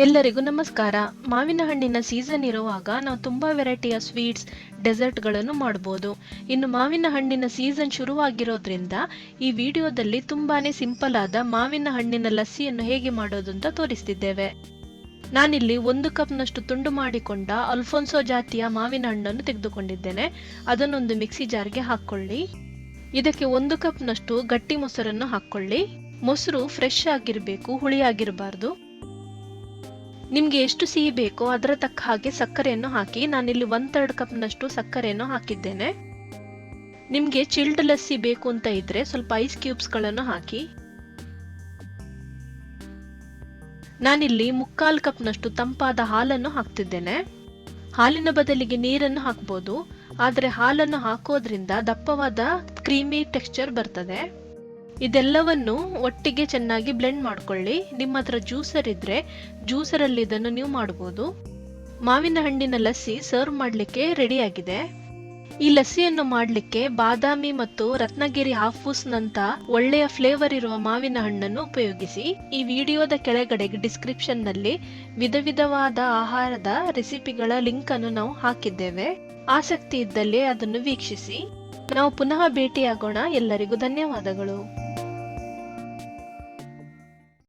ಎಲ್ಲರಿಗೂ ನಮಸ್ಕಾರ. ಮಾವಿನ ಹಣ್ಣಿನ ಸೀಸನ್ ಇರುವಾಗ ನಾವು ತುಂಬಾ ವೆರೈಟಿಯ ಸ್ವೀಟ್ಸ್, ಡೆಸರ್ಟ್ಗಳನ್ನು ಮಾಡಬಹುದು. ಇನ್ನು ಮಾವಿನ ಹಣ್ಣಿನ ಸೀಸನ್ ಶುರುವಾಗಿರೋದ್ರಿಂದ ಈ ವಿಡಿಯೋದಲ್ಲಿ ತುಂಬಾನೇ ಸಿಂಪಲ್ ಆದ ಮಾವಿನ ಹಣ್ಣಿನ ಲಸ್ಸಿಯನ್ನು ಹೇಗೆ ಮಾಡೋದು ಅಂತ ತೋರಿಸ್ತಿದ್ದೇವೆ. ನಾನಿಲ್ಲಿ 1 ಕಪ್ನಷ್ಟು ತುಂಡು ಮಾಡಿಕೊಂಡ ಅಲ್ಫೋನ್ಸೋ ಜಾತಿಯ ಮಾವಿನ ಹಣ್ಣನ್ನು ತೆಗೆದುಕೊಂಡಿದ್ದೇನೆ. ಅದನ್ನೊಂದು ಮಿಕ್ಸಿ ಜಾರ್ಗೆ ಹಾಕೊಳ್ಳಿ. ಇದಕ್ಕೆ 1 ಕಪ್ನಷ್ಟು ಗಟ್ಟಿ ಮೊಸರನ್ನು ಹಾಕೊಳ್ಳಿ. ಮೊಸರು ಫ್ರೆಶ್ ಆಗಿರಬೇಕು, ಹುಳಿಯಾಗಿರಬಾರ್ದು. ನಿಮ್ಗೆ ಎಷ್ಟು ಸಿಹಿ ಬೇಕೋ ಅದರ ತಕ್ಕ ಹಾಗೆ ಸಕ್ಕರೆಯನ್ನು ಹಾಕಿ. ನಾನಿಲ್ಲಿ 1/3 ಕಪ್ನಷ್ಟು ಸಕ್ಕರೆಯನ್ನು ಹಾಕಿದ್ದೇನೆ. ನಿಮ್ಗೆ ಚಿಲ್ಡ್ ಲಸ್ಸಿ ಬೇಕು ಅಂತ ಇದ್ರೆ ಸ್ವಲ್ಪ ಐಸ್ ಕ್ಯೂಬ್ಸ್ಗಳನ್ನು ಹಾಕಿ. ನಾನಿಲ್ಲಿ 3/4 ಕಪ್ನಷ್ಟು ತಂಪಾದ ಹಾಲನ್ನು ಹಾಕ್ತಿದ್ದೇನೆ. ಹಾಲಿನ ಬದಲಿಗೆ ನೀರನ್ನು ಹಾಕ್ಬೋದು, ಆದ್ರೆ ಹಾಲನ್ನು ಹಾಕೋದ್ರಿಂದ ದಪ್ಪವಾದ ಕ್ರೀಮಿ ಟೆಕ್ಸ್ಚರ್ ಬರ್ತದೆ. ಇದೆಲ್ಲವನ್ನು ಒಟ್ಟಿಗೆ ಚೆನ್ನಾಗಿ ಬ್ಲೆಂಡ್ ಮಾಡ್ಕೊಳ್ಳಿ. ನಿಮ್ಮ ಹತ್ರ ಜ್ಯೂಸರ್ ಇದ್ರೆ ಜ್ಯೂಸರಲ್ಲಿ ಇದನ್ನು ನೀವು ಮಾಡಬಹುದು. ಮಾವಿನ ಹಣ್ಣಿನ ಲಸ್ಸಿ ಸರ್ವ್ ಮಾಡಲಿಕ್ಕೆ ರೆಡಿ ಆಗಿದೆ. ಈ ಲಸ್ಸಿಯನ್ನು ಮಾಡಲಿಕ್ಕೆ ಬಾದಾಮಿ ಮತ್ತು ರತ್ನಗಿರಿ ಹಾಫೂಸ್ ನಂತ ಒಳ್ಳೆಯ ಫ್ಲೇವರ್ ಇರುವ ಮಾವಿನ ಹಣ್ಣನ್ನು ಉಪಯೋಗಿಸಿ. ಈ ವಿಡಿಯೋದ ಕೆಳಗಡೆ ಡಿಸ್ಕ್ರಿಪ್ಷನ್ ನಲ್ಲಿ ವಿಧವಾದ ಆಹಾರದ ರೆಸಿಪಿಗಳ ಲಿಂಕ್ ಅನ್ನು ನಾವು ಹಾಕಿದ್ದೇವೆ. ಆಸಕ್ತಿ ಇದ್ದಲ್ಲಿ ಅದನ್ನು ವೀಕ್ಷಿಸಿ. ನಾವು ಪುನಃ ಭೇಟಿಯಾಗೋಣ. ಎಲ್ಲರಿಗೂ ಧನ್ಯವಾದಗಳು.